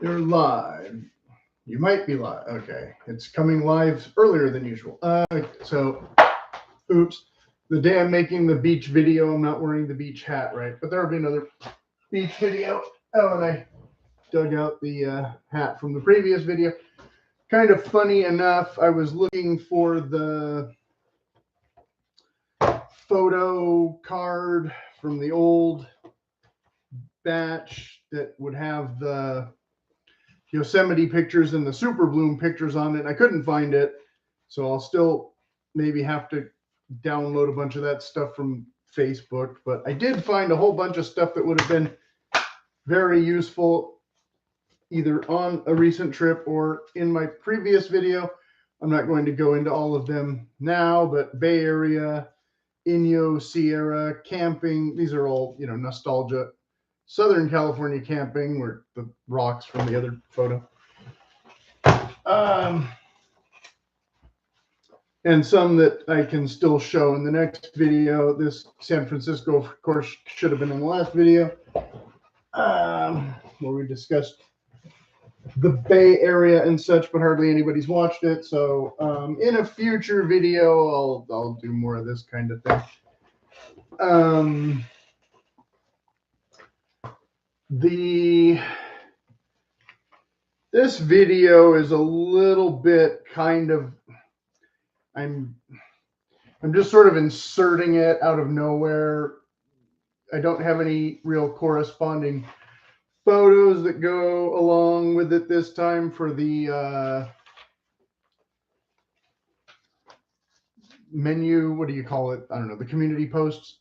You're live. You might be live. Okay. It's coming live earlier than usual. So, oops. The day I'm making the beach video, I'm not wearing the beach hat, right? But there will be another beach video. Oh, and I dug out the hat from the previous video. Kind of funny enough, I was looking for the photo card from the old batch that would have the Yosemite pictures and the Super Bloom pictures on it. I couldn't find it, so I'll still maybe have to download a bunch of that stuff from Facebook. But I did find a whole bunch of stuff that would have been very useful either on a recent trip or in my previous video. I'm not going to go into all of them now, but Bay Area, Inyo, Sierra, camping, these are all, nostalgia. Southern California camping, where the rocks from the other photo. And some that I can still show in the next video. This San Francisco, of course, should have been in the last video, where we discussed the Bay Area and such, but hardly anybody's watched it. So in a future video, I'll do more of this kind of thing. This video is a little bit kind of, I'm just sort of inserting it out of nowhere. I don't have any real corresponding photos that go along with it this time for the menu. What do you call it? I don't know, the community posts.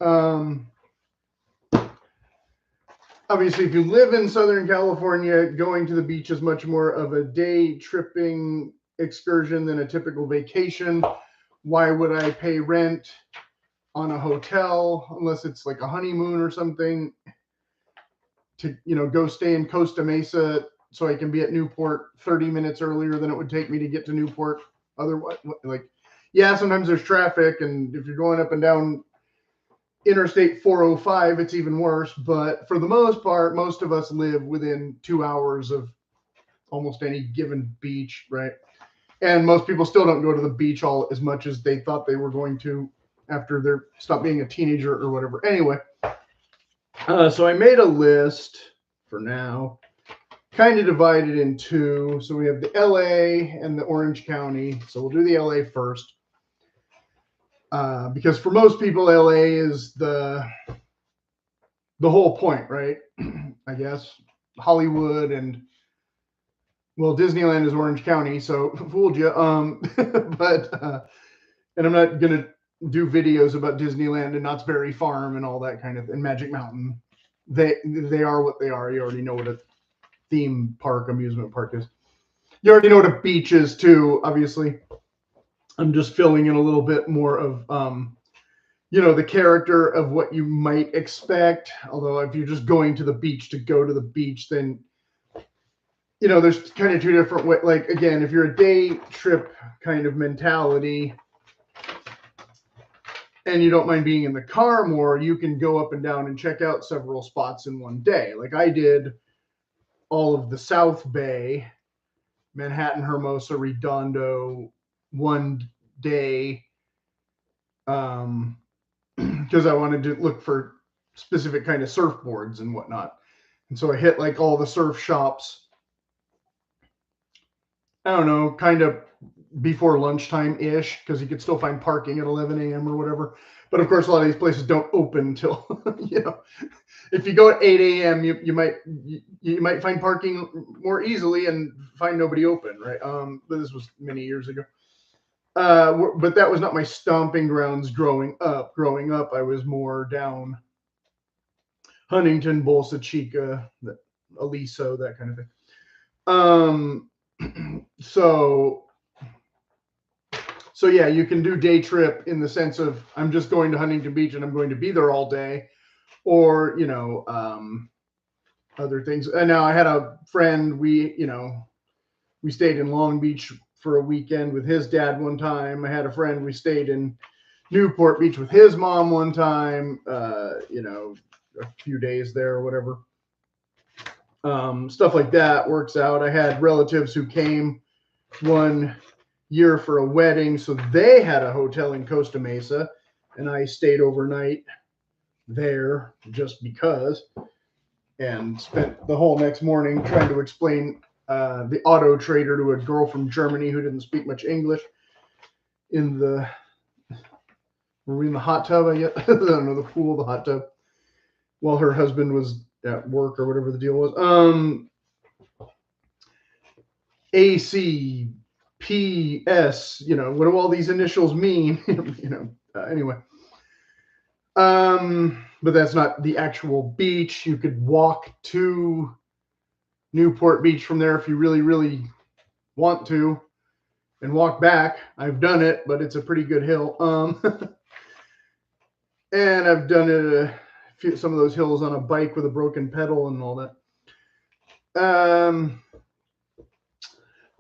Obviously, if you live in Southern California, going to the beach is much more of a day tripping excursion than a typical vacation. Why would I pay rent on a hotel unless it's like a honeymoon or something to, go stay in Costa Mesa so I can be at Newport 30 minutes earlier than it would take me to get to Newport? Otherwise, yeah, sometimes there's traffic, and if you're going up and down Interstate 405, it's even worse. But for the most part, most of us live within 2 hours of almost any given beach, right? And most people still don't go to the beach all as much as they thought they were going to after they stopped being a teenager or whatever. Anyway, so I made a list for now, kind of divided in two. So we have the LA and the Orange County. So we'll do the LA first. Because for most people, LA is the whole point, right? I guess Hollywood and, well, Disneyland is Orange County, so fooled you. But and I'm not gonna do videos about Disneyland and Knott's Berry Farm and all that kind of, and Magic Mountain. They are what they are. You already know what a theme park, amusement park is. You already know what a beach is too, obviously. I'm just filling in a little bit more of, the character of what you might expect. Although if you're just going to the beach to go to the beach, then, there's kind of two different ways. Like, again, if you're a day trip kind of mentality and you don't mind being in the car more, you can go up and down and check out several spots in one day. Like I did all of the South Bay, Manhattan, Hermosa, Redondo, one day, because I wanted to look for specific kind of surfboards and whatnot. And so I hit like all the surf shops, I don't know, kind of before lunchtime-ish, because you could still find parking at 11 a.m. or whatever. But of course, a lot of these places don't open until, if you go at 8 a.m., you might find parking more easily and find nobody open, right? But this was many years ago. But that was not my stomping grounds growing up. Growing up, I was more down Huntington, Bolsa Chica, Aliso, that kind of thing. So yeah, you can do day trip in the sense of I'm just going to Huntington Beach and I'm going to be there all day, or other things. And now I had a friend, we stayed in Long Beach for a weekend with his dad one time. I had a friend, we stayed in Newport Beach with his mom one time, a few days there or whatever. Stuff like that works out. I had relatives who came one year for a wedding, so they had a hotel in Costa Mesa, and I stayed overnight there just because, and spent the whole next morning trying to explain the auto trader to a girl from Germany who didn't speak much English. Were we in the hot tub? I don't know, the pool, the hot tub, while her husband was at work or whatever the deal was. ACPS, what do all these initials mean? Anyway. But that's not the actual beach. You could walk to Newport Beach from there if you really, really want to, and walk back. I've done it, but it's a pretty good hill. And I've done it some of those hills on a bike with a broken pedal and all that.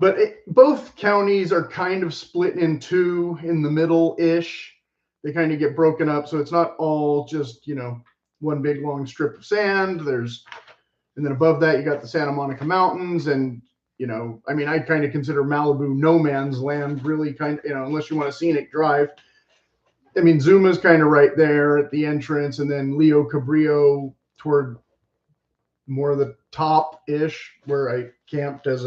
But both counties are kind of split in two in the middle-ish. They kind of get broken up, so it's not all just, one big long strip of sand. And then above that, you got the Santa Monica Mountains, and, I kind of consider Malibu no man's land, really unless you want a scenic drive. Zuma's kind of right there at the entrance, and then Leo Cabrillo toward more of the top-ish, where I camped as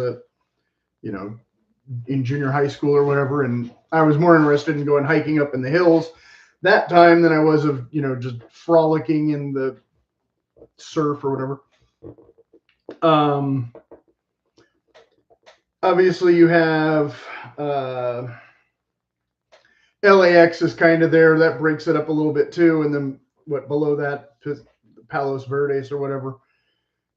in junior high school or whatever. And I was more interested in going hiking up in the hills that time than I was of, just frolicking in the surf or whatever. Obviously you have, LAX is kind of there. That breaks it up a little bit too. And then below that, Palos Verdes or whatever.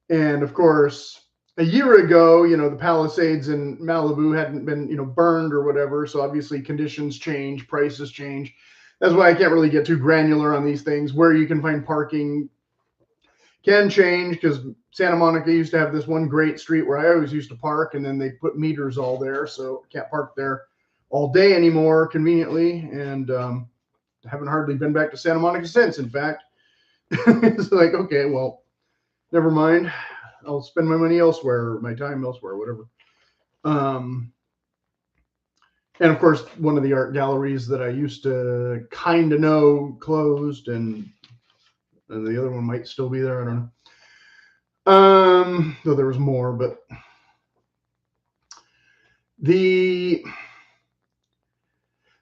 And of course, a year ago, the Palisades in Malibu hadn't been, burned or whatever. So obviously conditions change, prices change. That's why I can't really get too granular on these things. Where you can find parking can change, because Santa Monica used to have this one great street where I always used to park, and then they put meters all there. So I can't park there all day anymore conveniently. And haven't hardly been back to Santa Monica since, in fact. It's like, okay, well, never mind. I'll spend my money elsewhere, my time elsewhere, whatever. And of course, one of the art galleries that I used to kind of know closed, and the other one might still be there. I don't know. Though there was more, but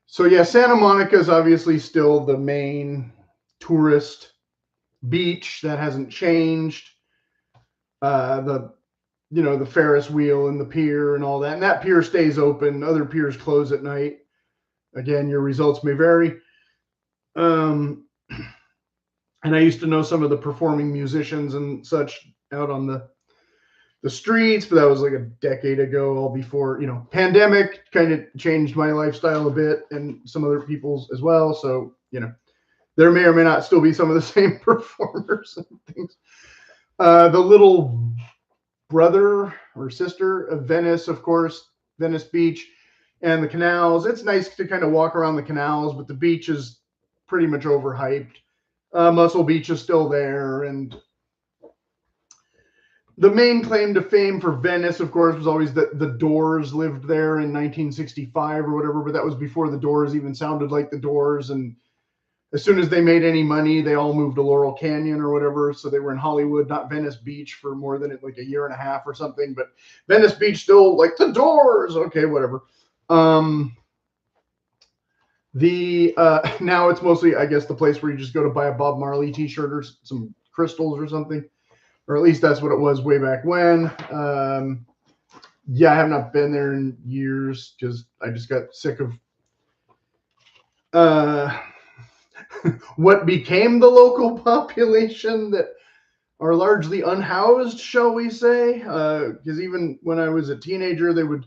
so yeah, Santa Monica is obviously still the main tourist beach. That hasn't changed. The Ferris wheel and the pier and all that. And that pier stays open. Other piers close at night. Again, your results may vary. And I used to know some of the performing musicians and such out on the streets, but that was like a decade ago, all before, pandemic kind of changed my lifestyle a bit, and some other people's as well. So, there may or may not still be some of the same performers and things. The little brother or sister of Venice, of course, Venice Beach and the canals. It's nice to kind of walk around the canals, but the beach is pretty much overhyped. Muscle Beach is still there. And the main claim to fame for Venice, of course, was always that the Doors lived there in 1965 or whatever, but that was before the Doors even sounded like the Doors. And as soon as they made any money, they all moved to Laurel Canyon or whatever. So they were in Hollywood, not Venice Beach, for more than like a year and a half or something. But Venice Beach still like the Doors. Okay, whatever. Now it's mostly, I guess, the place where you just go to buy a Bob Marley t-shirt or some crystals or something. Or at least that's what it was way back when. Yeah, I have not been there in years because I just got sick of what became the local population that are largely unhoused, shall we say? Because even when I was a teenager, they would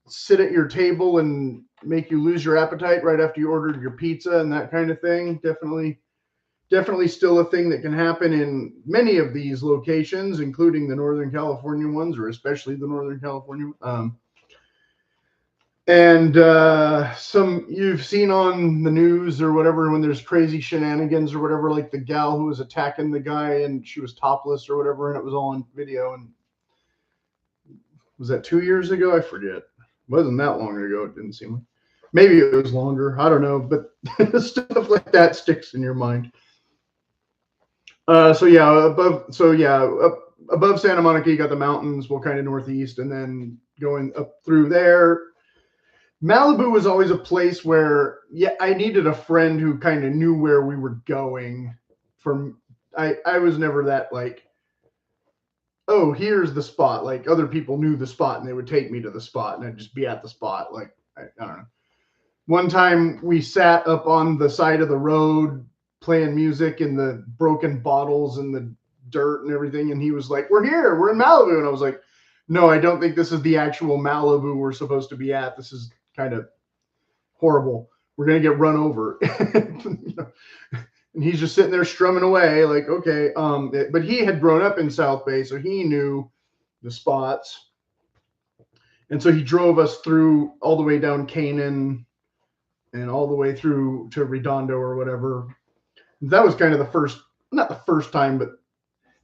sit at your table and make you lose your appetite right after you ordered your pizza and that kind of thing. Definitely still a thing that can happen in many of these locations, including the Northern California ones, or especially the Northern California. And some you've seen on the news or whatever when there's crazy shenanigans or whatever, like the gal who was attacking the guy and she was topless or whatever, and it was all on video. And was that 2 years ago? I forget. It wasn't that long ago. It didn't seem like. Maybe it was longer. I don't know. But stuff like that sticks in your mind. So yeah, above Santa Monica, you got the mountains, well, kind of northeast, and then going up through there. Malibu was always a place where, yeah, I needed a friend who kind of knew where we were going. I was never that like, oh, here's the spot. Like other people knew the spot and they would take me to the spot and I'd just be at the spot. Like I don't know. One time we sat up on the side of the road playing music in the broken bottles and the dirt and everything, and he was like, "We're here. We're in Malibu," and I was like, "No, I don't think this is the actual Malibu we're supposed to be at. This is kind of horrible. We're gonna get run over." You know? And he's just sitting there strumming away, like, okay. But he had grown up in South Bay, so he knew the spots, and so he drove us through all the way down Canaan and all the way through to Redondo or whatever. That was kind of the first, not the first time, but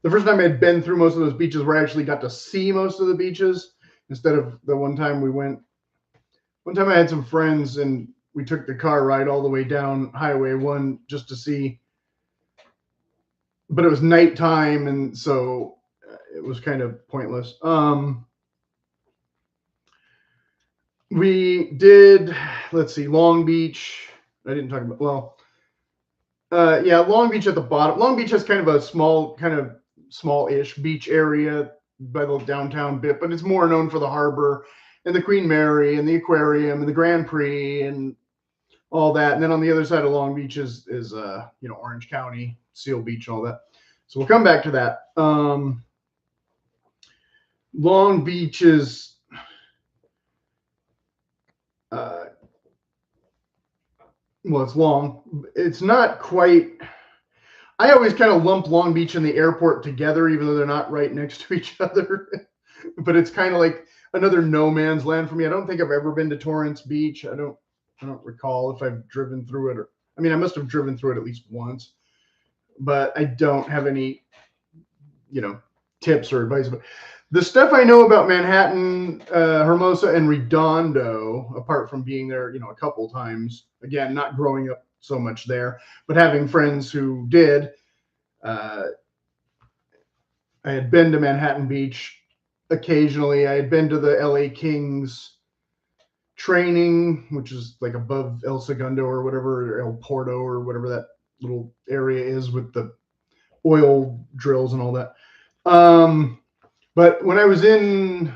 the first time I had been through most of those beaches where I actually got to see most of the beaches instead of the one time we went. One time I had some friends and we took the car ride all the way down Highway 1 just to see, but it was nighttime, and so it was kind of pointless. We did, let's see, Long Beach. I didn't talk about, well, yeah, Long Beach at the bottom. Long Beach has kind of a small-ish beach area by the downtown bit, but it's more known for the harbor and the Queen Mary and the aquarium and the Grand Prix and all that. And then on the other side of Long Beach is Orange County, Seal Beach, and all that. So we'll come back to that. Long Beach is well, it's long. It's not quite. I always kind of lump Long Beach and the airport together, even though they're not right next to each other. But it's kind of like another no man's land for me. I don't think I've ever been to Torrance Beach. I don't recall if I've driven through it, or I mean, I must have driven through it at least once, but I don't have any, tips or advice. But the stuff I know about Manhattan, Hermosa, and Redondo, apart from being there, a couple times, again, not growing up so much there, but having friends who did. I had been to Manhattan Beach occasionally. I had been to the LA Kings training, which is like above El Segundo or whatever, or El Porto or whatever that little area is with the oil drills and all that. But when I was I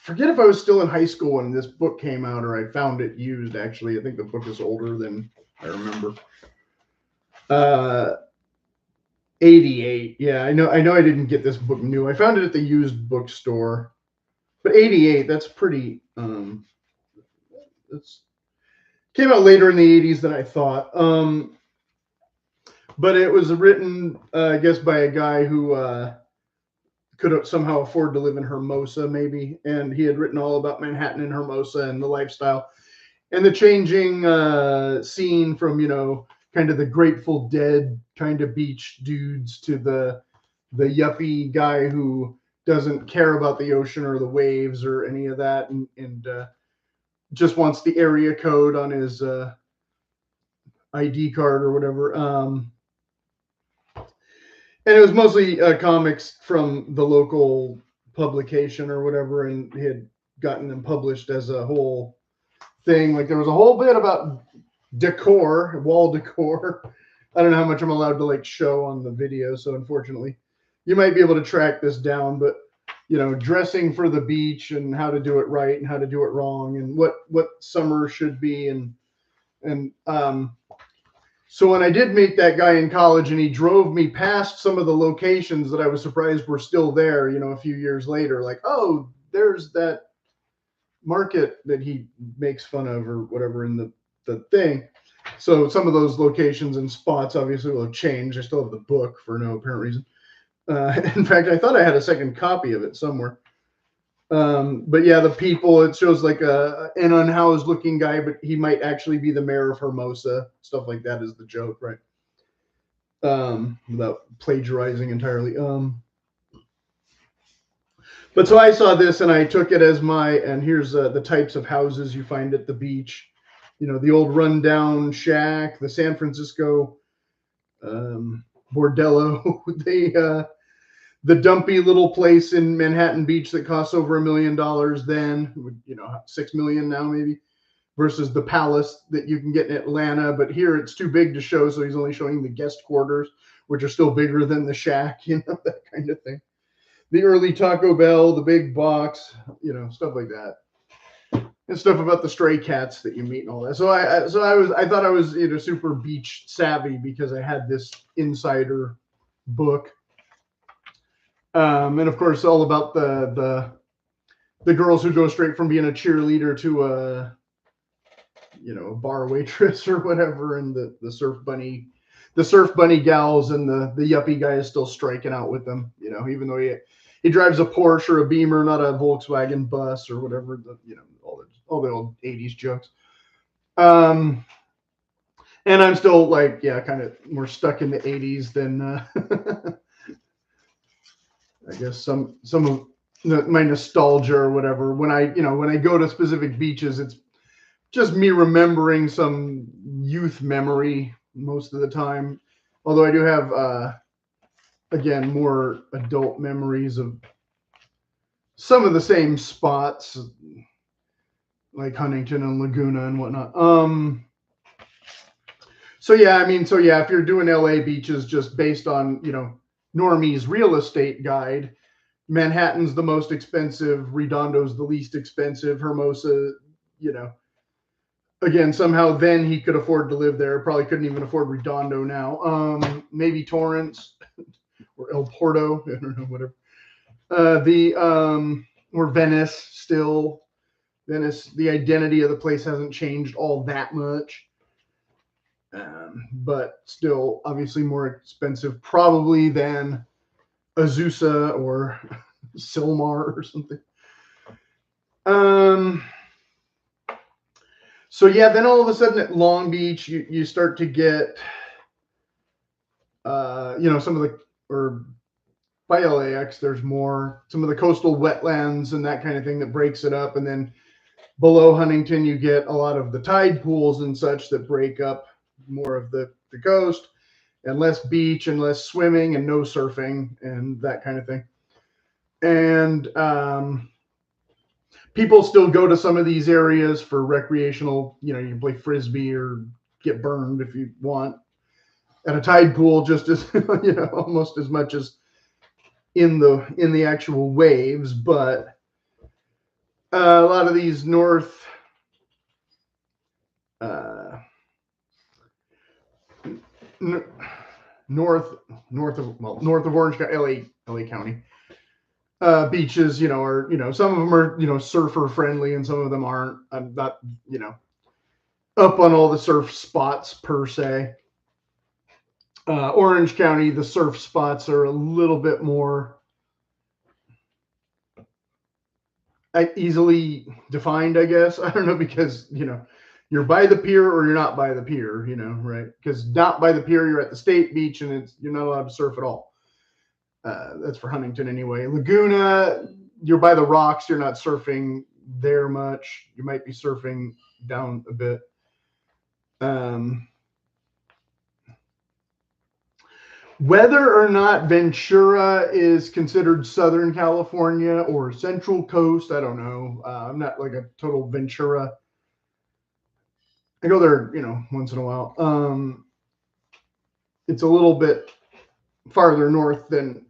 forget if I was still in high school when this book came out, or I found it used, actually. I think the book is older than I remember. 88. Yeah, I know I didn't get this book new. I found it at the used bookstore. But 88, that's pretty, it's came out later in the 80s than I thought. But it was written, I guess, by a guy who could somehow afford to live in Hermosa, maybe. And he had written all about Manhattan and Hermosa and the lifestyle and the changing scene from, kind of the Grateful Dead kind of beach dudes to the yuppie guy who doesn't care about the ocean or the waves or any of that, and just wants the area code on his ID card or whatever. And it was mostly comics from the local publication or whatever, and he had gotten them published as a whole thing. Like there was a whole bit about decor, wall decor. I don't know how much I'm allowed to show on the video, so unfortunately, you might be able to track this down. But dressing for the beach and how to do it right and how to do it wrong and what summer should be and so when I did meet that guy in college and he drove me past some of the locations that I was surprised were still there, a few years later, like, oh, there's that market that he makes fun of or whatever in the thing. So some of those locations and spots obviously will have changed. I still have the book for no apparent reason. In fact, I thought I had a second copy of it somewhere. But yeah, the people, it shows like an unhoused looking guy, but he might actually be the mayor of Hermosa. Stuff like that is the joke, right? Without plagiarizing entirely. But so I saw this and I took it as and here's the types of houses you find at the beach. You know, the old rundown shack, the San Francisco bordello, the dumpy little place in Manhattan Beach that costs over $1 million then, you know, 6 million now maybe, versus the palace that you can get in Atlanta. But here it's too big to show, so he's only showing the guest quarters, which are still bigger than the shack, you know, that kind of thing. The early Taco Bell, the big box, you know, stuff like that. And stuff about the stray cats that you meet and all that. So I thought I was, you know, super beach savvy because I had this insider book. And of course, all about the girls who go straight from being a cheerleader to a, you know, a bar waitress or whatever, and the surf bunny gals, and the yuppie guy is still striking out with them, you know, even though he drives a Porsche or a Beamer, not a Volkswagen bus or whatever, you know, all the old 80s jokes. And I'm still like, yeah, kind of more stuck in the 80s than I guess some of my nostalgia or whatever. When I go to specific beaches, it's just me remembering some youth memory most of the time. Although I do have, again, more adult memories of some of the same spots, like Huntington and Laguna and whatnot. So yeah, if you're doing LA beaches just based on, you know, Normie's real estate guide, Manhattan's the most expensive, Redondo's the least expensive, Hermosa, you know, again, somehow then he could afford to live there. Probably couldn't even afford Redondo now. Maybe Torrance or El Porto, I don't know, whatever. Or Venice still. Venice, the identity of the place hasn't changed all that much. But still obviously more expensive probably than Azusa or Silmar or something. So yeah, then all of a sudden at Long Beach, you start to get, you know, some of the, or by LAX, there's more, some of the coastal wetlands and that kind of thing that breaks it up. And then below Huntington, you get a lot of the tide pools and such that break up more of the coast, and less beach and less swimming and no surfing and that kind of thing. And people still go to some of these areas for recreational, you know, you can play Frisbee or get burned if you want at a tide pool, just as, you know, almost as much as in the actual waves. But a lot of these north of Orange County, LA County, beaches, you know, are, you know, some of them are, you know, surfer friendly and some of them aren't. I'm not, you know, up on all the surf spots per se. Orange County, the surf spots are a little bit more easily defined, I guess. I don't know, because, you know, you're by the pier or you're not by the pier, you know, right? Because not by the pier, you're at the state beach and you're not allowed to surf at all. That's for Huntington anyway. Laguna, you're by the rocks, you're not surfing there much. You might be surfing down a bit. Whether or not Ventura is considered Southern California or Central Coast, I don't know. I'm not like a total Ventura. I go there, you know, once in a while. It's a little bit farther north than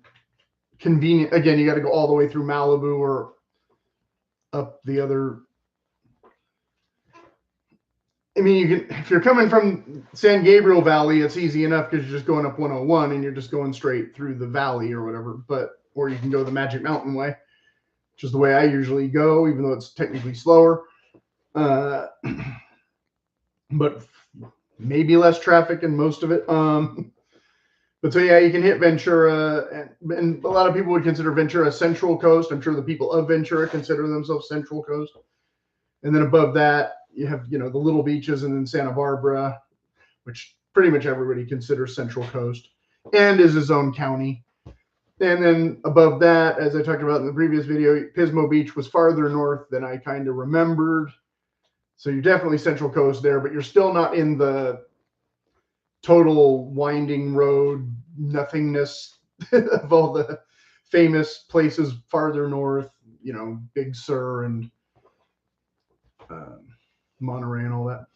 convenient. Again, you got to go all the way through Malibu or up the other. I mean, you can, if you're coming from San Gabriel Valley, it's easy enough because you're just going up 101 and you're just going straight through the valley or whatever. Or you can go the Magic Mountain way, which is the way I usually go, even though it's technically slower. But maybe less traffic in most of it. But so yeah, you can hit Ventura, and a lot of people would consider Ventura Central Coast. I'm sure the people of Ventura consider themselves Central Coast. And then above that, you have, you know, the little beaches, and then Santa Barbara, which pretty much everybody considers Central Coast and is his own county. And then above that, as I talked about in the previous video, Pismo Beach was farther north than I kind of remembered. So you're definitely Central Coast there, but you're still not in the total winding road nothingness of all the famous places farther north, you know, Big Sur and Monterey and all that.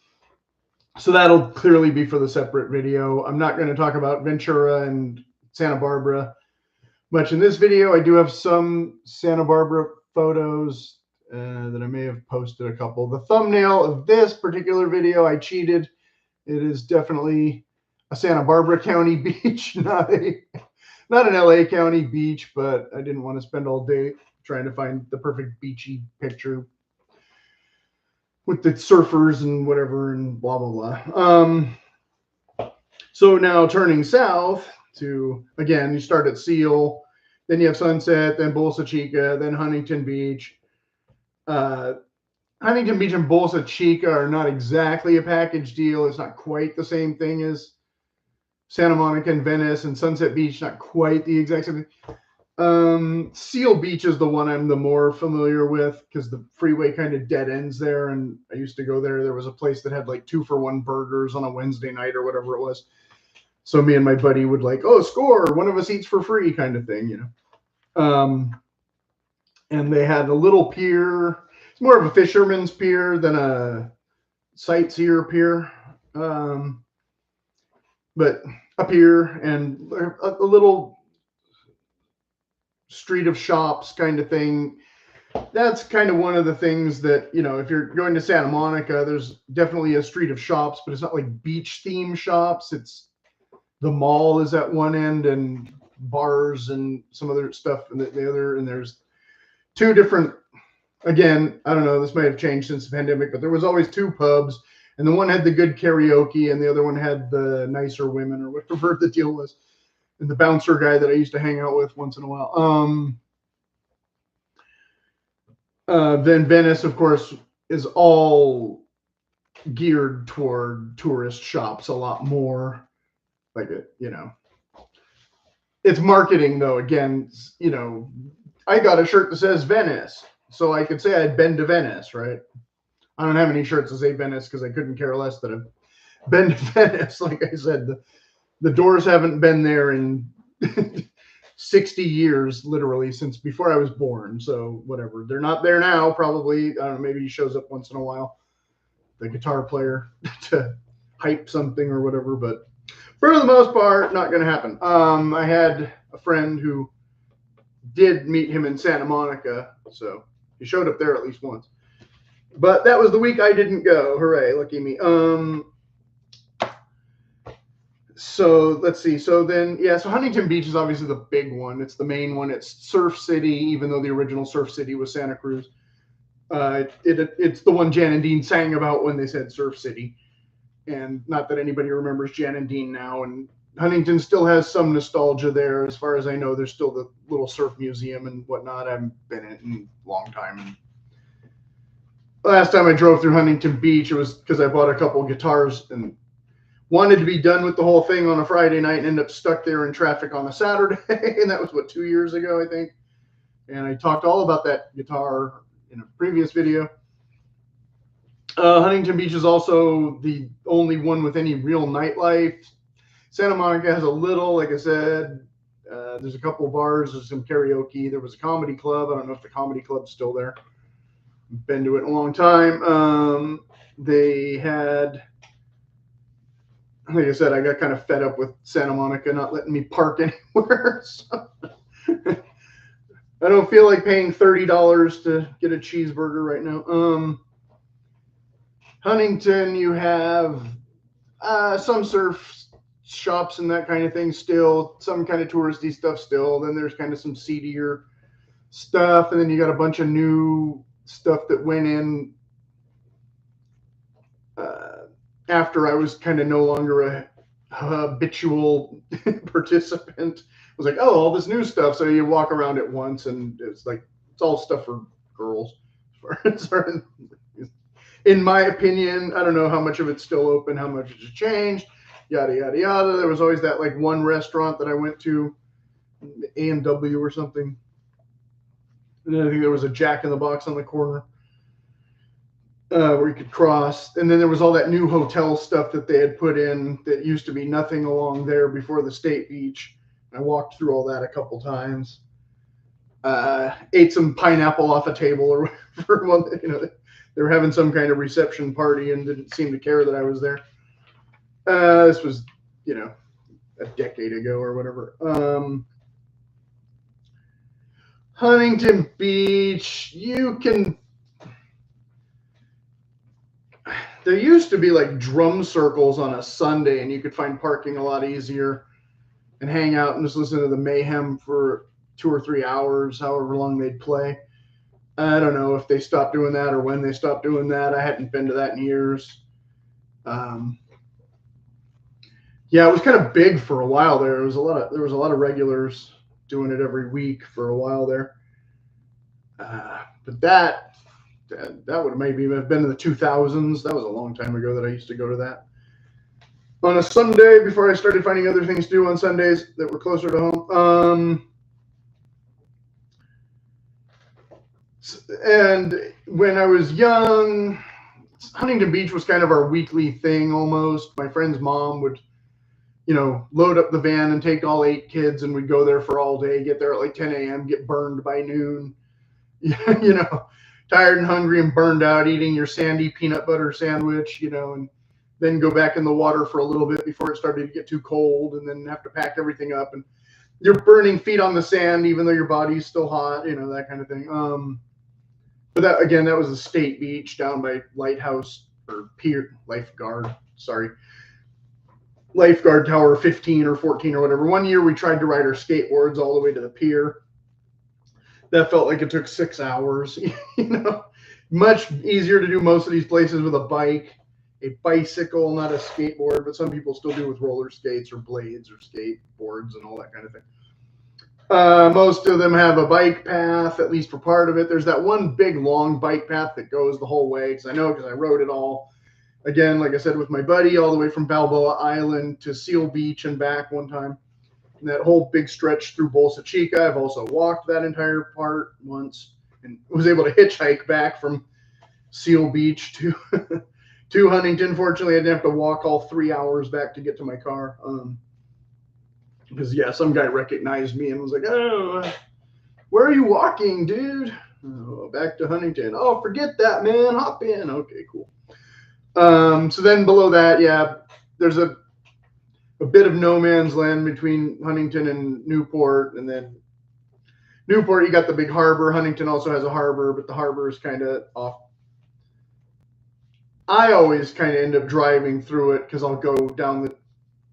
So that'll clearly be for the separate video. I'm not going to talk about Ventura and Santa Barbara much in this video. I do have some Santa Barbara photos that I may have posted a couple. The thumbnail of this particular video, I cheated. It is definitely a Santa Barbara County beach, not an LA County beach, but I didn't want to spend all day trying to find the perfect beachy picture with the surfers and whatever and blah, blah, blah. So now turning south to, again, you start at Seal, then you have Sunset, then Bolsa Chica, then Huntington Beach. Huntington Beach and Bolsa Chica are not exactly a package deal. It's not quite the same thing as Santa Monica and Venice, and Sunset Beach, not quite the exact same thing. Seal Beach is the one I'm the more familiar with because the freeway kind of dead ends there, and I used to go there. There was a place that had like 2-for-1 burgers on a Wednesday night or whatever it was. So me and my buddy would like, oh, score, one of us eats for free kind of thing, you know. And they had a little pier. It's more of a fisherman's pier than a sightseer pier. But a pier and a little street of shops kind of thing. That's kind of one of the things that, you know, if you're going to Santa Monica, there's definitely a street of shops, but it's not like beach theme shops. It's the mall is at one end and bars and some other stuff and the other, and there's two different, again, I don't know, this might have changed since the pandemic, but there was always two pubs, and the one had the good karaoke and the other one had the nicer women or whatever the deal was. And the bouncer guy that I used to hang out with once in a while. Then Venice, of course, is all geared toward tourist shops a lot more. Like it, you know. It's marketing though. Again, you know, I got a shirt that says Venice, so I could say I'd been to Venice, right? I don't have any shirts that say Venice because I couldn't care less that I've been to Venice. Like I said, the doors haven't been there in 60 years, literally, since before I was born. So whatever. They're not there now, probably. I don't know, maybe he shows up once in a while, the guitar player, to hype something or whatever. But for the most part, not going to happen. I had a friend who did meet him in Santa Monica, so he showed up there at least once. But that was the week I didn't go. Hooray, lucky me. So let's see. So then, yeah, so Huntington Beach is obviously the big one. It's the main one. It's Surf City, even though the original Surf City was Santa Cruz. It's the one Jan and Dean sang about when they said Surf City. And not that anybody remembers Jan and Dean now. And Huntington still has some nostalgia there. As far as I know, there's still the little surf museum and whatnot. I haven't been in it in a long time. And last time I drove through Huntington Beach, it was because I bought a couple guitars and wanted to be done with the whole thing on a Friday night and ended up stuck there in traffic on a Saturday. And that was, what, 2 years ago, I think. And I talked all about that guitar in a previous video. Huntington Beach is also the only one with any real nightlife. Santa Monica has a little, like I said. There's a couple bars. There's some karaoke. There was a comedy club. I don't know if the comedy club's still there. Been to it in a long time. They had, like I said, I got kind of fed up with Santa Monica not letting me park anywhere. So I don't feel like paying $30 to get a cheeseburger right now. Huntington, you have some surf shops and that kind of thing still, some kind of touristy stuff still. Then there's kind of some seedier stuff, and then you got a bunch of new stuff that went in after I was kind of no longer habitual participant. Was like, oh, all this new stuff. So you walk around it once, and it's like it's all stuff for girls. In my opinion, I don't know how much of it's still open, how much it's changed, yada yada yada. There was always that like one restaurant that I went to, A&W or something, and then I think there was a Jack in the Box on the corner where you could cross. And then there was all that new hotel stuff that they had put in that used to be nothing along there before the state beach. I walked through all that a couple times. Ate some pineapple off a table or whatever. Well, you know, they were having some kind of reception party and didn't seem to care that I was there. This was, you know, a decade ago or whatever. Huntington Beach, there used to be like drum circles on a Sunday, and you could find parking a lot easier and hang out and just listen to the mayhem for 2 or 3 hours, however long they'd play. I don't know if they stopped doing that or when they stopped doing that. I hadn't been to that in years. Yeah, it was kind of big for a while there. There was a lot of regulars doing it every week for a while there. But that would maybe have been in the 2000s. That was a long time ago that I used to go to that. On a Sunday, before I started finding other things to do on Sundays that were closer to home. And when I was young, Huntington Beach was kind of our weekly thing almost. My friend's mom would, you know, load up the van and take all 8 kids, and we'd go there for all day, get there at like 10 a.m., get burned by noon, you know, tired and hungry and burned out, eating your sandy peanut butter sandwich, you know, and then go back in the water for a little bit before it started to get too cold, and then have to pack everything up. And you're burning feet on the sand, even though your body's still hot, you know, that kind of thing. But that, again, that was the state beach down by Lighthouse or Pier, Lifeguard Tower 15 or 14 or whatever. One year we tried to ride our skateboards all the way to the pier. That felt like it took 6 hours, you know. Much easier to do most of these places with a bicycle, not a skateboard, but some people still do with roller skates or blades or skateboards and all that kind of thing. Most of them have a bike path, at least for part of it. There's that one big long bike path that goes the whole way, because I rode it all. Again, like I said, with my buddy, all the way from Balboa Island to Seal Beach and back one time. And that whole big stretch through Bolsa Chica. I've also walked that entire part once and was able to hitchhike back from Seal Beach to to Huntington. Fortunately, I didn't have to walk all 3 hours back to get to my car. Because, yeah, some guy recognized me and was like, oh, where are you walking, dude? Oh, back to Huntington. Oh, forget that, man. Hop in. Okay, cool. So then below that, yeah, there's a bit of no man's land between Huntington and Newport. And then Newport, you got the big harbor. Huntington also has a harbor, but the harbor is kind of off. I always kind of end up driving through it because I'll go down the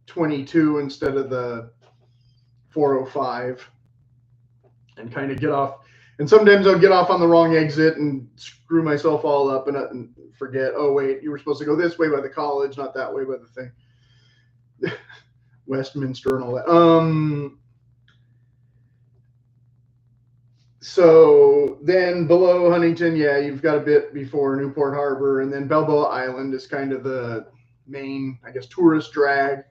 22 instead of the 405 and kind of get off. And sometimes I'll get off on the wrong exit and screw myself all up and forget, oh, wait, you were supposed to go this way by the college, not that way by the thing. Westminster and all that. So then below Huntington, yeah, you've got a bit before Newport Harbor, and then Balboa Island is kind of the main, I guess, tourist drag.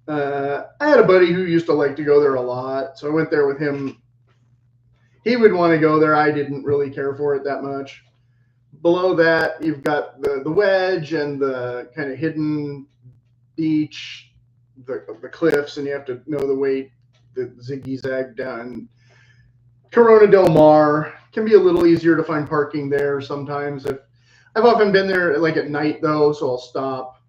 I had a buddy who used to like to go there a lot, so I went there with him. He would want to go there. I didn't really care for it that much. Below that, you've got the Wedge and the kind of hidden beach, the cliffs, and you have to know the way the zigzag down. Corona del Mar can be a little easier to find parking there sometimes. I've often been there like at night though, so I'll stop.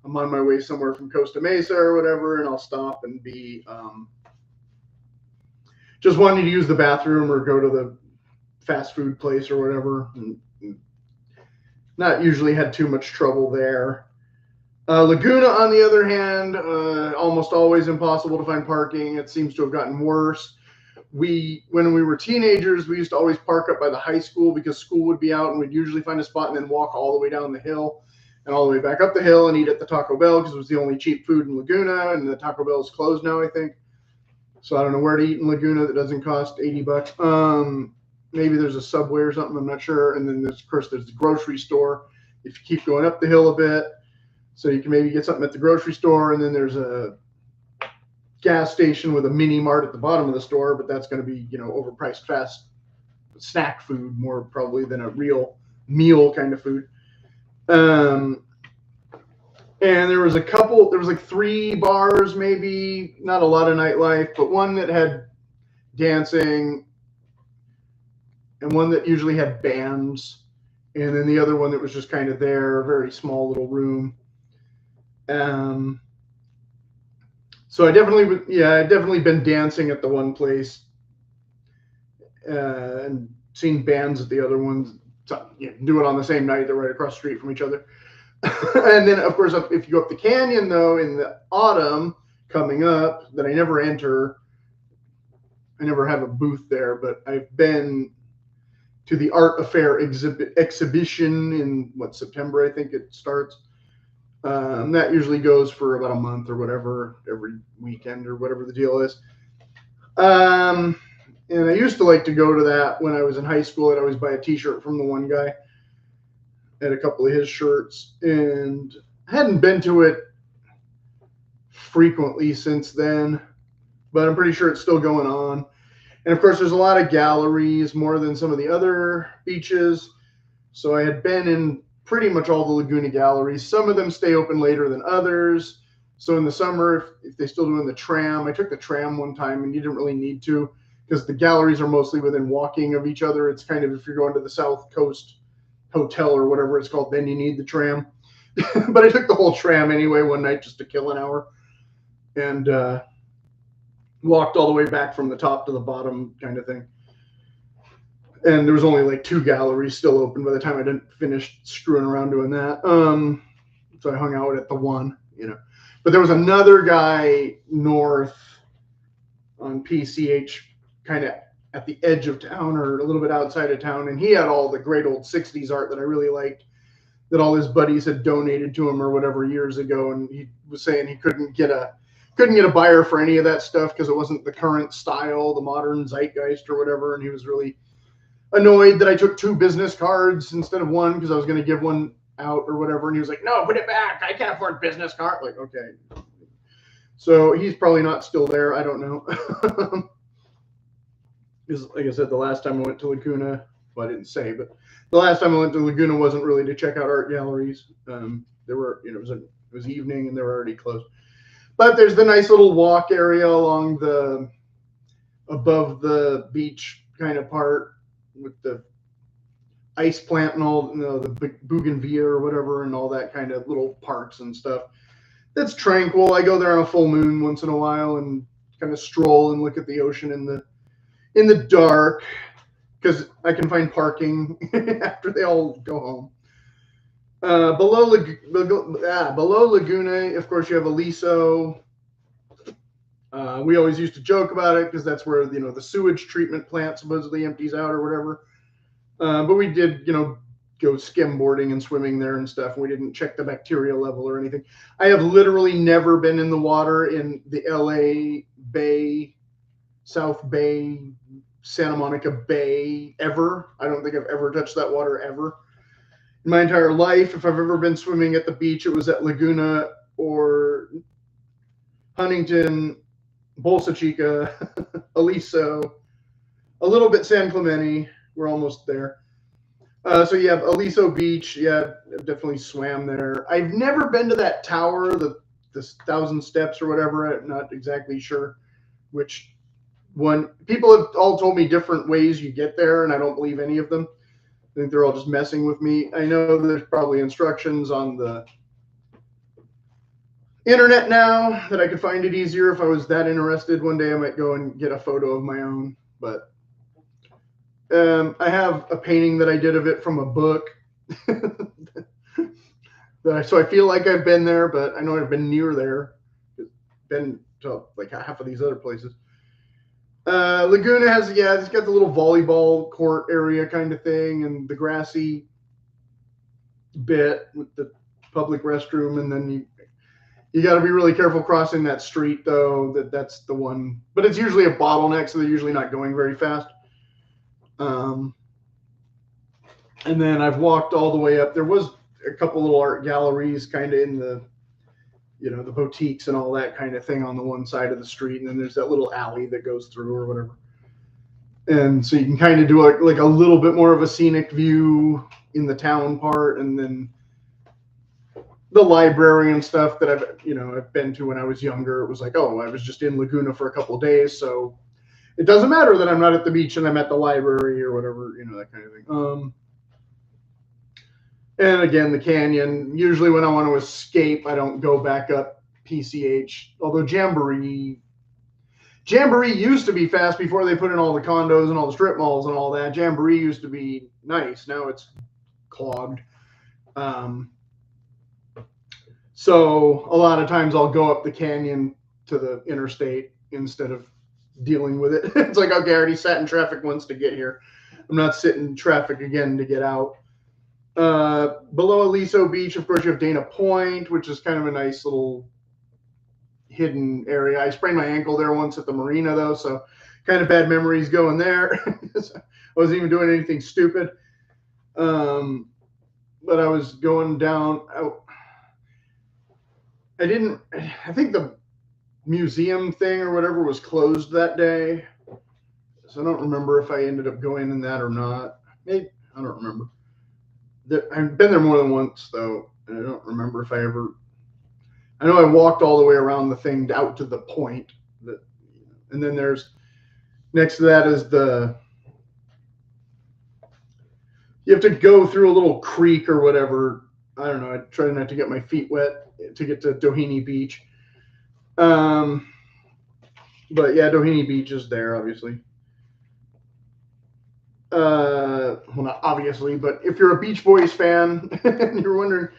I'm on my way somewhere from Costa Mesa or whatever, and I'll stop and be just wanting to use the bathroom or go to the fast food place or whatever. And not usually had too much trouble there. Laguna, on the other hand, almost always impossible to find parking. It seems to have gotten worse. When we were teenagers, we used to always park up by the high school because school would be out, and we'd usually find a spot and then walk all the way down the hill. and all the way back up the hill and eat at the Taco Bell because it was the only cheap food in Laguna, and the Taco Bell is closed now, I think. So I don't know where to eat in Laguna that doesn't cost $80. Maybe there's a Subway or something, I'm not sure. And then there's, of course, there's the grocery store if you keep going up the hill a bit. So you can maybe get something at the grocery store, and then there's a gas station with a mini mart at the bottom of the store, but that's going to be, overpriced fast snack food more probably than a real meal kind of food. And there was like 3 bars, maybe, not a lot of nightlife, but one that had dancing and one that usually had bands. And then the other one that was just kind of there, a very small little room. So I'd definitely been dancing at the one place and seen bands at the other ones. So, do it on the same night. They're right across the street from each other. And then, of course, if you go up the canyon, though, in the autumn coming up, that I never enter, I never have a booth there, but I've been to the Art Affair exhibition in, September, I think it starts. That usually goes for about a month or whatever, every weekend or whatever the deal is. And I used to like to go to that when I was in high school. I'd always buy a t-shirt from the one guy. Had a couple of his shirts, and I hadn't been to it frequently since then, but I'm pretty sure it's still going on. And of course, there's a lot of galleries, more than some of the other beaches. So I had been in pretty much all the Laguna galleries. Some of them stay open later than others. So in the summer, if they still doing the tram, I took the tram one time, and you didn't really need to because the galleries are mostly within walking of each other. It's kind of, if you're going to the South Coast Hotel or whatever it's called, then you need the tram. But I took the whole tram anyway one night just to kill an hour, and walked all the way back from the top to the bottom kind of thing. And there was only like 2 galleries still open by the time I didn't finish screwing around doing that. So I hung out at the one, But there was another guy north on PCH, kind of at the edge of town or a little bit outside of town, and he had all the great old 60s art that I really liked, that all his buddies had donated to him or whatever years ago, and he was saying he couldn't get a buyer for any of that stuff because it wasn't the current style, the modern zeitgeist or whatever, and he was really annoyed that I took 2 business cards instead of one because I was going to give one out or whatever, and he was like, "No, put it back, I can't afford business card." Like, okay. So he's probably not still there, I don't know. Because, like I said, the last time I went to Laguna, well, I didn't say, but the last time I went to Laguna wasn't really to check out art galleries. There were, it was evening and they were already closed. But there's the nice little walk area along above the beach kind of part with the ice plant and all, the bougainvillea or whatever, and all that kind of little parks and stuff. That's tranquil. I go there on a full moon once in a while and kind of stroll and look at the ocean in the dark, because I can find parking after they all go home. Below Laguna, of course, you have Aliso. We always used to joke about it because that's where the sewage treatment plant supposedly empties out or whatever. But we did go skimboarding and swimming there and stuff. We didn't check the bacteria level or anything. I have literally never been in the water in the LA Bay, South Bay, Santa Monica Bay ever. I don't think I've ever touched that water ever in my entire life. If I've ever been swimming at the beach, it was at Laguna or Huntington, Bolsa Chica, Aliso, a little bit San Clemente. We're almost there. So you have Aliso Beach. Yeah, I've definitely swam there. I've never been to that tower, the 1,000 steps or whatever. I'm not exactly sure which one. People have all told me different ways you get there, and I don't believe any of them. I think they're all just messing with me. I know there's probably instructions on the internet now that I could find it easier. If I was that interested, one day I might go and get a photo of my own. But I have a painting that I did of it from a book. So I feel like I've been there, but I know I've been near there. Been to like half of these other places. Laguna has, it's got the little volleyball court area kind of thing, and the grassy bit with the public restroom, and then you got to be really careful crossing that street, though. That's the one, but it's usually a bottleneck, so they're usually not going very fast. And then I've walked all the way up. There was a couple little art galleries kind of in the, the boutiques and all that kind of thing on the one side of the street. And then there's that little alley that goes through or whatever. And so you can kind of do like a little bit more of a scenic view in the town part. And then the library and stuff that I've been to when I was younger. It was like, oh, I was just in Laguna for a couple of days. So it doesn't matter that I'm not at the beach and I'm at the library or whatever, that kind of thing. And again, the canyon, usually when I want to escape, I don't go back up PCH, although Jamboree used to be fast before they put in all the condos and all the strip malls and all that. Jamboree used to be nice. Now it's clogged. So a lot of times I'll go up the canyon to the interstate instead of dealing with it. It's like, okay, I already sat in traffic once to get here. I'm not sitting in traffic again to get out. Below Aliso Beach, of course, you have Dana Point, which is kind of a nice little hidden area. I sprained my ankle there once at the marina, though, so kind of bad memories going there. I wasn't even doing anything stupid. But I was going down. I think the museum thing or whatever was closed that day. So I don't remember if I ended up going in that or not. Maybe, I don't remember. I've been there more than once, though, and I don't remember if I know I walked all the way around the thing out to the point. And then there's, next to that is you have to go through a little creek or whatever. I don't know. I try not to get my feet wet to get to Doheny Beach. But yeah, Doheny Beach is there, obviously. Well, not obviously, but if you're a Beach Boys fan and you're wondering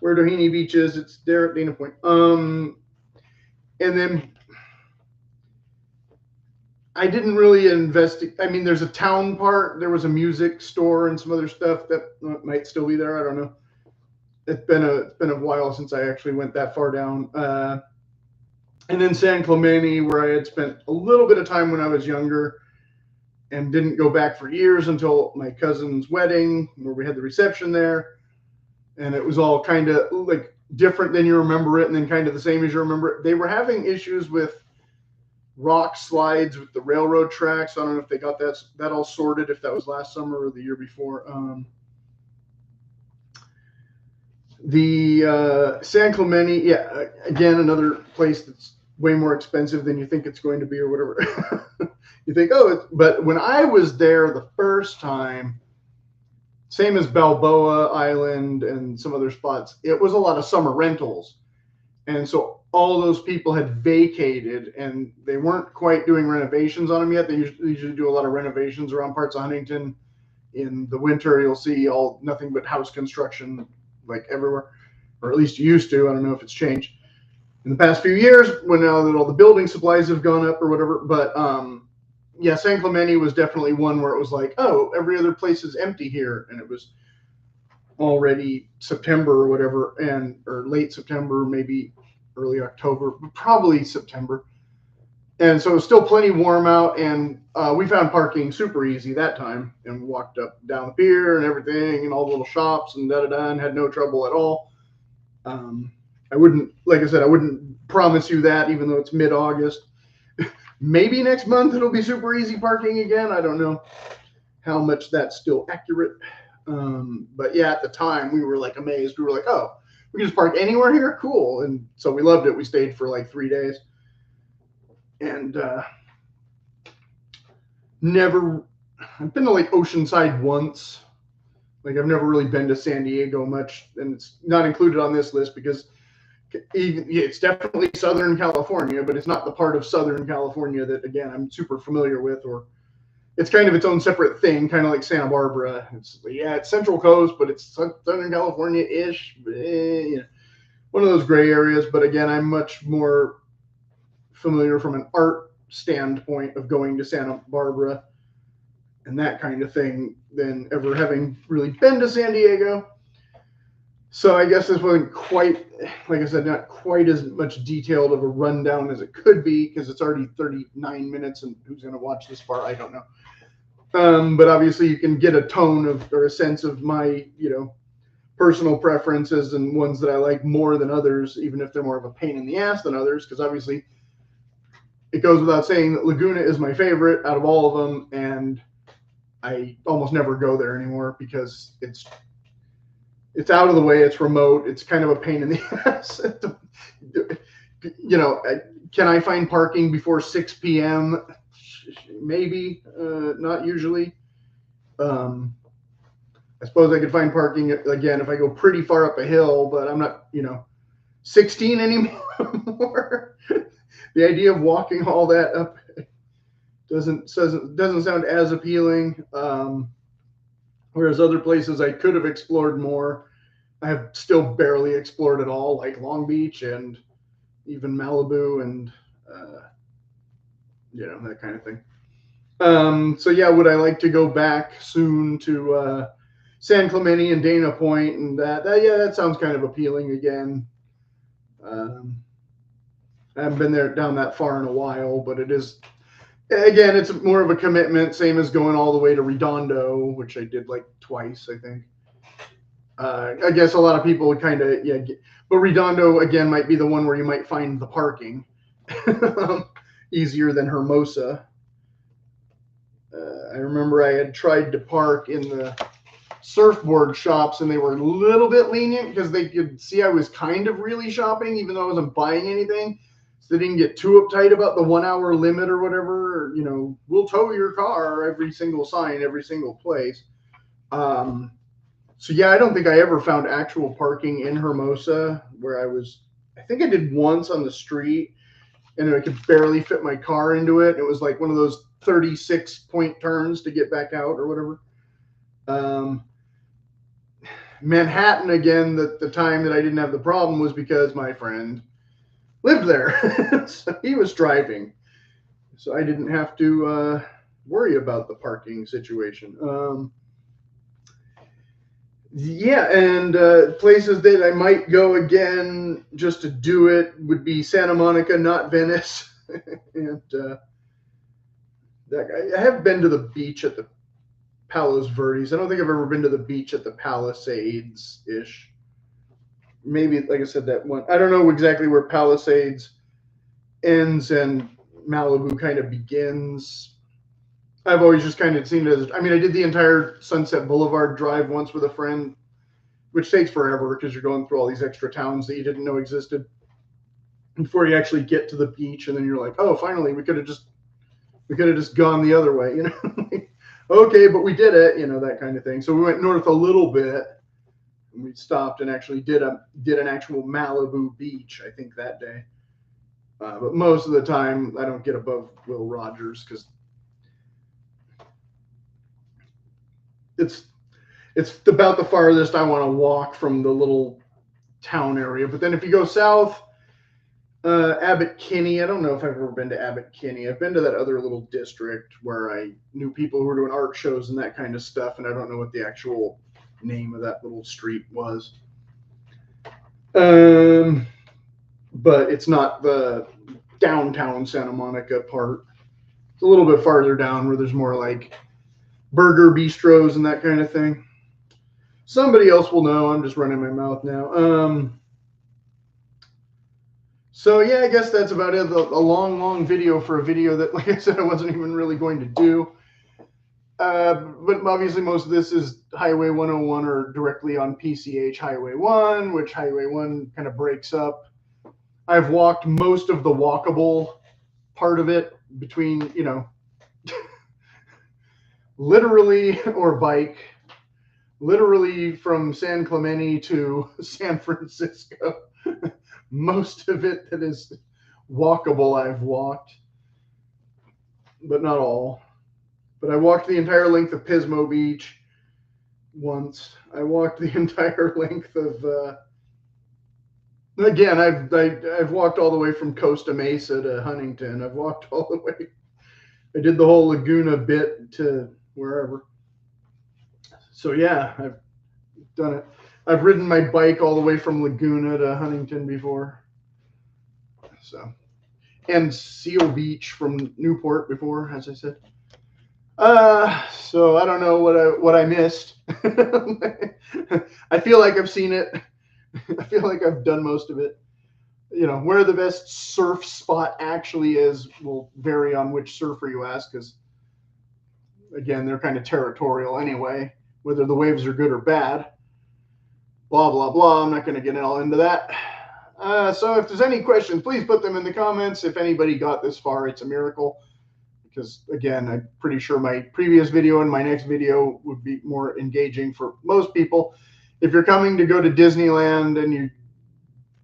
where Doheny Beach is, it's there at Dana Point. And then I didn't really investigate. I mean, there's a town part. There was a music store and some other stuff that might still be there. I don't know. It's been a while since I actually went that far down. And then San Clemente, where I had spent a little bit of time when I was younger and didn't go back for years until my cousin's wedding, where we had the reception there. And it was all kind of like different than you remember it and then kind of the same as you remember it. They were having issues with rock slides with the railroad tracks. I don't know if they got that all sorted, if that was last summer or the year before. The San Clemente, yeah, again, another place that's way more expensive than you think it's going to be or whatever. You think, but when I was there the first time, same as Balboa Island and some other spots, it was a lot of summer rentals. And so all those people had vacated and they weren't quite doing renovations on them yet. They usually do a lot of renovations around parts of Huntington. In the winter, you'll see nothing but house construction like everywhere, or at least you used to. I don't know if it's changed in the past few years now that all the building supplies have gone up or whatever. But yeah, San Clemente was definitely one where it was like, oh, every other place is empty here. And it was already September or whatever, or late September, maybe early October, but probably September. And so it was still plenty warm out. And we found parking super easy that time and walked up down the pier and everything and all the little shops and and had no trouble at all. I wouldn't promise you that, even though it's mid-August. Maybe next month it'll be super easy parking again. I don't know how much that's still accurate. But yeah, at the time we were like amazed. We were like, oh, we can just park anywhere here? Cool. And so we loved it. We stayed for like 3 days. And I've been to like Oceanside once. Like I've never really been to San Diego much. And it's not included on this list because it's definitely Southern California, but it's not the part of Southern California that, again, I'm super familiar with, or it's kind of its own separate thing, kind of like Santa Barbara. It's Central Coast, but it's Southern California-ish. One of those gray areas. But again, I'm much more familiar from an art standpoint of going to Santa Barbara and that kind of thing than ever having really been to San Diego. So I guess this wasn't quite, like I said, not quite as much detailed of a rundown as it could be because it's already 39 minutes, and who's going to watch this far? I don't know. But obviously, you can get a tone of or a sense of my, personal preferences and ones that I like more than others, even if they're more of a pain in the ass than others. Because obviously, it goes without saying that Laguna is my favorite out of all of them, and I almost never go there anymore because it's out of the way, it's remote, it's kind of a pain in the ass. Can I find parking before 6 p.m.? Maybe, not usually. I suppose I could find parking again if I go pretty far up a hill, but I'm not, 16 anymore. The idea of walking all that up doesn't sound as appealing. Whereas other places I could have explored more, I have still barely explored at all, like Long Beach and even Malibu and that kind of thing. So yeah, would I like to go back soon to San Clemente and Dana Point and that sounds kind of appealing again. I haven't been there down that far in a while, but it is, again, it's more of a commitment, same as going all the way to Redondo, which I did like twice, I think. I guess a lot of people would kind of, but Redondo, again, might be the one where you might find the parking easier than Hermosa. I remember I had tried to park in the surfboard shops, and they were a little bit lenient because they could see I was kind of really shopping, even though I wasn't buying anything. So they didn't get too uptight about the 1 hour limit or whatever. Or, we'll tow your car, every single sign, every single place. So yeah, I don't think I ever found actual parking in Hermosa where I think I did once on the street, and I could barely fit my car into it. It was like one of those 36-point turns to get back out or whatever. Manhattan, again, the time that I didn't have the problem was because my friend lived there. So he was driving. So I didn't have to worry about the parking situation. And places that I might go again just to do it would be Santa Monica, not Venice. And I have been to the beach at the Palos Verdes. I don't think I've ever been to the beach at the Palisades-ish. Maybe, like I said, that one. I don't know exactly where Palisades ends and Malibu kind of begins. I've always just kind of seen it as, I did the entire Sunset Boulevard drive once with a friend, which takes forever because you're going through all these extra towns that you didn't know existed before you actually get to the beach. And then you're like, oh, finally, we could have just gone the other way, Okay, but we did it, that kind of thing. So we went north a little bit, and we stopped and actually did an actual Malibu beach, I think, that day. But most of the time, I don't get above Will Rogers because it's about the farthest I want to walk from the little town area. But then if you go south, Abbot Kinney. I don't know if I've ever been to Abbot Kinney. I've been to that other little district where I knew people who were doing art shows and that kind of stuff, and I don't know what the actual name of that little street was. But it's not the downtown Santa Monica part. It's a little bit farther down where there's more like burger bistros and that kind of thing. Somebody else will know. I'm just running my mouth now. So yeah, I guess that's about it. A long video for a video that, like I said, I wasn't even really going to do. But obviously most of this is Highway 101 or directly on PCH Highway 1, which Highway 1 kind of breaks up. I've walked most of the walkable part of it between, literally or bike, literally from San Clemente to San Francisco. Most of it that is walkable I've walked, but not all. But I walked the entire length of Pismo Beach once. I walked the entire length of, again, I've walked all the way from Costa Mesa to Huntington. I've walked all the way. I did the whole Laguna bit to wherever. So yeah, I've done it. I've ridden my bike all the way from Laguna to Huntington before. So, and Seal Beach from Newport before, as I said. So I don't know what I missed. I feel like I've seen it. I feel like I've done most of it. You know, where the best surf spot actually is will vary on which surfer you ask, because again, they're kind of territorial anyway, whether the waves are good or bad. Blah, blah, blah. I'm not going to get all into that. So if there's any questions, please put them in the comments. If anybody got this far, it's a miracle. Because again, I'm pretty sure my previous video and my next video would be more engaging for most people. If you're coming to go to Disneyland and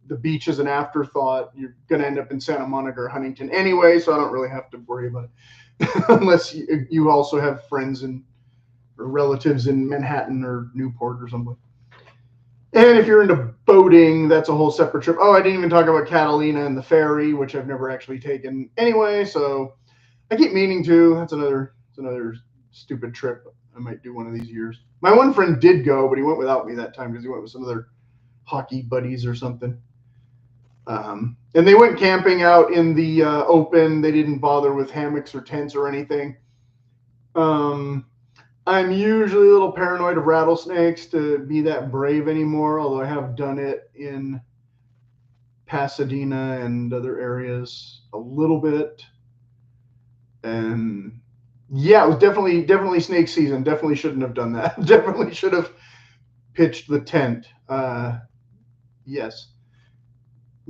the beach is an afterthought, you're going to end up in Santa Monica or Huntington anyway, so I don't really have to worry about it. Unless you also have friends or relatives in Manhattan or Newport or something. And if you're into boating, that's a whole separate trip. Oh, I didn't even talk about Catalina and the ferry, which I've never actually taken anyway, so I keep meaning to. That's another stupid trip I might do one of these years. My one friend did go, but he went without me that time because he went with some of their hockey buddies or something. And they went camping out in the open. They didn't bother with hammocks or tents or anything. I'm usually a little paranoid of rattlesnakes to be that brave anymore, although I have done it in Pasadena and other areas a little bit. And yeah, it was definitely snake season. Definitely shouldn't have done that. Definitely should have pitched the tent. Yes.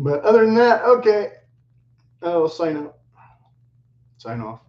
But other than that, okay. I'll sign off.